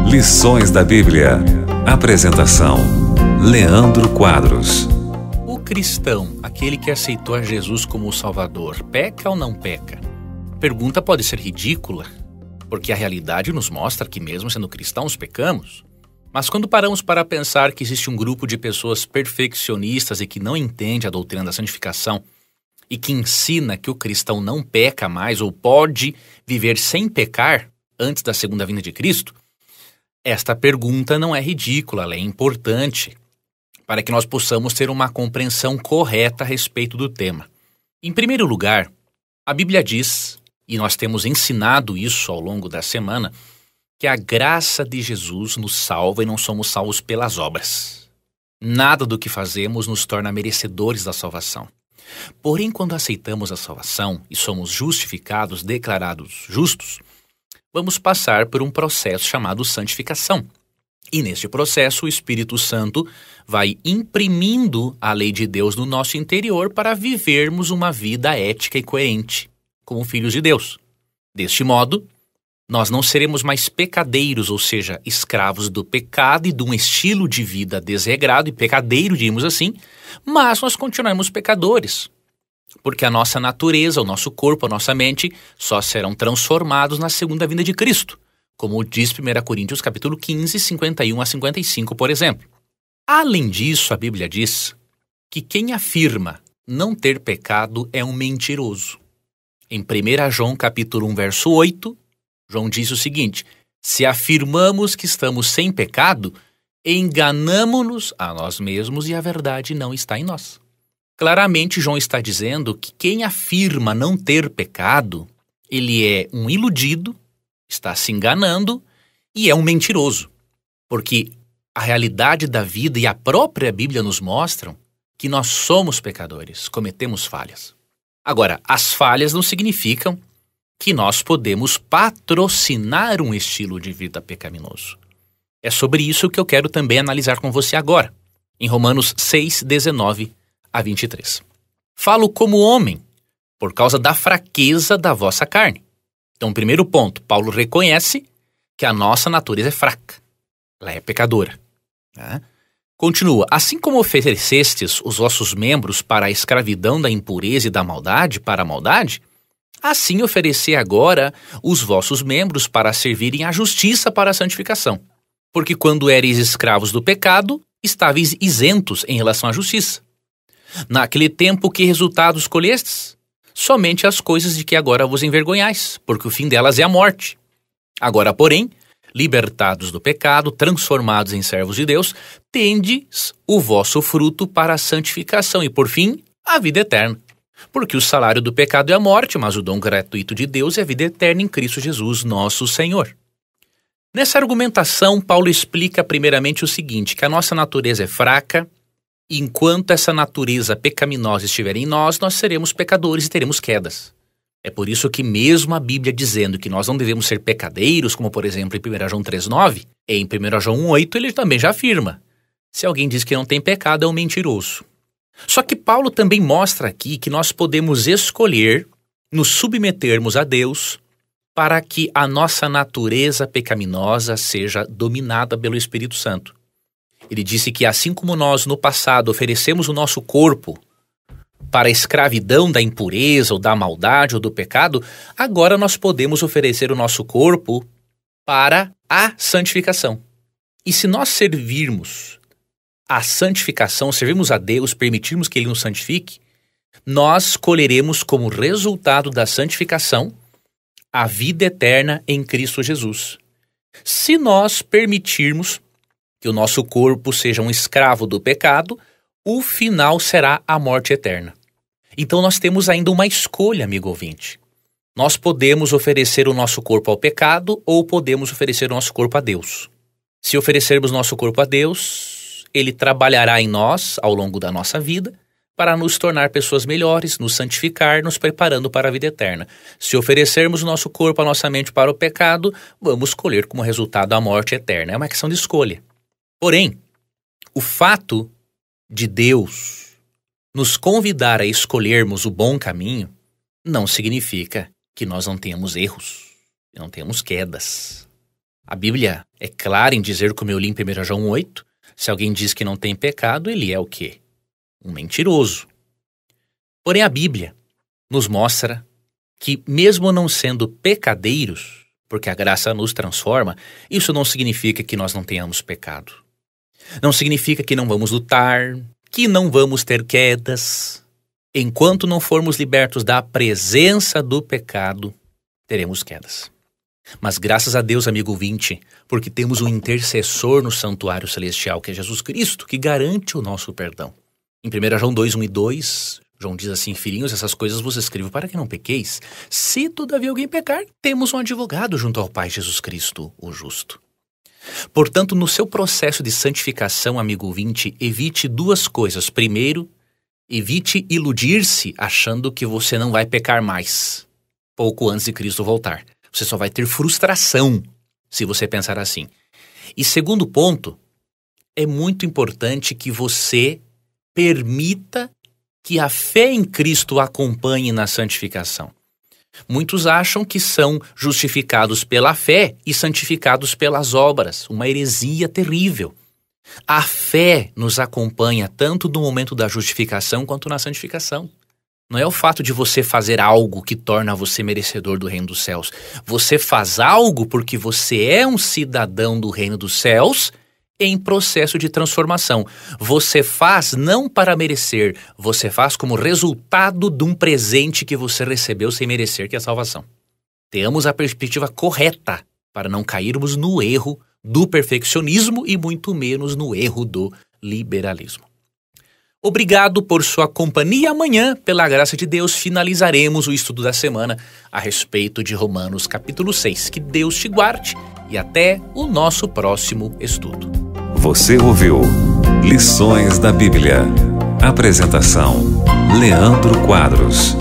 Lições da Bíblia. Apresentação: Leandro Quadros. O cristão, aquele que aceitou a Jesus como o Salvador, peca ou não peca? A pergunta pode ser ridícula, porque a realidade nos mostra que mesmo sendo cristãos pecamos. Mas quando paramos para pensar que existe um grupo de pessoas perfeccionistas e que não entende a doutrina da santificação e que ensina que o cristão não peca mais ou pode viver sem pecar antes da segunda vinda de Cristo, esta pergunta não é ridícula, ela é importante para que nós possamos ter uma compreensão correta a respeito do tema. Em primeiro lugar, a Bíblia diz, e nós temos ensinado isso ao longo da semana, que a graça de Jesus nos salva e não somos salvos pelas obras. Nada do que fazemos nos torna merecedores da salvação. Porém, quando aceitamos a salvação e somos justificados, declarados justos, vamos passar por um processo chamado santificação. E neste processo, o Espírito Santo vai imprimindo a lei de Deus no nosso interior para vivermos uma vida ética e coerente, como filhos de Deus. Deste modo, nós não seremos mais pecadeiros, ou seja, escravos do pecado e de um estilo de vida desregrado e pecadeiro, diríamos assim, mas nós continuaremos pecadores, porque a nossa natureza, o nosso corpo, a nossa mente só serão transformados na segunda vinda de Cristo, como diz 1 Coríntios capítulo 15, 51 a 55, por exemplo. Além disso, a Bíblia diz que quem afirma não ter pecado é um mentiroso. Em 1 João capítulo 1, verso 8, João diz o seguinte: se afirmamos que estamos sem pecado, enganamo-nos a nós mesmos e a verdade não está em nós. Claramente, João está dizendo que quem afirma não ter pecado, ele é um iludido, está se enganando e é um mentiroso. Porque a realidade da vida e a própria Bíblia nos mostram que nós somos pecadores, cometemos falhas. Agora, as falhas não significam que nós podemos patrocinar um estilo de vida pecaminoso. É sobre isso que eu quero também analisar com você agora, em Romanos 6, 19 a 23. Falo como homem, por causa da fraqueza da vossa carne. Então, primeiro ponto, Paulo reconhece que a nossa natureza é fraca, ela é pecadora. Continua, assim como oferecestes os vossos membros para a escravidão da impureza e da maldade para a maldade, assim oferecei agora os vossos membros para servirem à justiça para a santificação. Porque quando éreis escravos do pecado, estáveis isentos em relação à justiça. Naquele tempo, que resultados colhestes? Somente as coisas de que agora vos envergonhais, porque o fim delas é a morte. Agora, porém, libertados do pecado, transformados em servos de Deus, tendes o vosso fruto para a santificação e, por fim, a vida eterna. Porque o salário do pecado é a morte, mas o dom gratuito de Deus é a vida eterna em Cristo Jesus, nosso Senhor. Nessa argumentação, Paulo explica primeiramente o seguinte, que a nossa natureza é fraca, e enquanto essa natureza pecaminosa estiver em nós, nós seremos pecadores e teremos quedas. É por isso que mesmo a Bíblia dizendo que nós não devemos ser pecadeiros, como por exemplo em 1 João 3,9, em 1 João 1,8 ele também já afirma, se alguém diz que não tem pecado é um mentiroso. Só que Paulo também mostra aqui que nós podemos escolher nos submetermos a Deus para que a nossa natureza pecaminosa seja dominada pelo Espírito Santo. Ele disse que assim como nós no passado oferecemos o nosso corpo para a escravidão da impureza ou da maldade ou do pecado, agora nós podemos oferecer o nosso corpo para a santificação. E se nós servirmos a santificação, servirmos a Deus, permitirmos que Ele nos santifique, nós colheremos como resultado da santificação a vida eterna em Cristo Jesus. Se nós permitirmos que o nosso corpo seja um escravo do pecado, o final será a morte eterna. Então nós temos ainda uma escolha, amigo ouvinte. Nós podemos oferecer o nosso corpo ao pecado ou podemos oferecer o nosso corpo a Deus. Se oferecermos nosso corpo a Deus, Ele trabalhará em nós ao longo da nossa vida para nos tornar pessoas melhores, nos santificar, nos preparando para a vida eterna. Se oferecermos o nosso corpo, a nossa mente para o pecado, vamos colher como resultado a morte eterna. É uma questão de escolha. Porém, o fato de Deus nos convidar a escolhermos o bom caminho não significa que nós não tenhamos erros, que não tenhamos quedas. A Bíblia é clara em dizer, como eu li em 1 João 8, se alguém diz que não tem pecado, ele é o quê? Um mentiroso. Porém, a Bíblia nos mostra que, mesmo não sendo pecadeiros, porque a graça nos transforma, isso não significa que nós não tenhamos pecado. Não significa que não vamos lutar, que não vamos ter quedas. Enquanto não formos libertos da presença do pecado, teremos quedas. Mas graças a Deus, amigo ouvinte, porque temos um intercessor no santuário celestial, que é Jesus Cristo, que garante o nosso perdão. Em 1 João 2, 1 e 2, João diz assim: filhinhos, essas coisas vos escrevo para que não pequeis. Se todavia alguém pecar, temos um advogado junto ao Pai, Jesus Cristo, o justo. Portanto, no seu processo de santificação, amigo ouvinte, evite duas coisas. Primeiro, evite iludir-se achando que você não vai pecar mais, pouco antes de Cristo voltar. Você só vai ter frustração se você pensar assim. E segundo ponto, é muito importante que você permita que a fé em Cristo acompanhe na santificação. Muitos acham que são justificados pela fé e santificados pelas obras, uma heresia terrível. A fé nos acompanha tanto no momento da justificação quanto na santificação. Não é o fato de você fazer algo que torna você merecedor do reino dos céus. Você faz algo porque você é um cidadão do reino dos céus em processo de transformação. Você faz não para merecer, você faz como resultado de um presente que você recebeu sem merecer, que é a salvação. Tenhamos a perspectiva correta para não cairmos no erro do perfeccionismo e muito menos no erro do liberalismo. Obrigado por sua companhia. Amanhã, pela graça de Deus, finalizaremos o estudo da semana a respeito de Romanos capítulo 6. Que Deus te guarde e até o nosso próximo estudo. Você ouviu Lições da Bíblia. Apresentação: Leandro Quadros.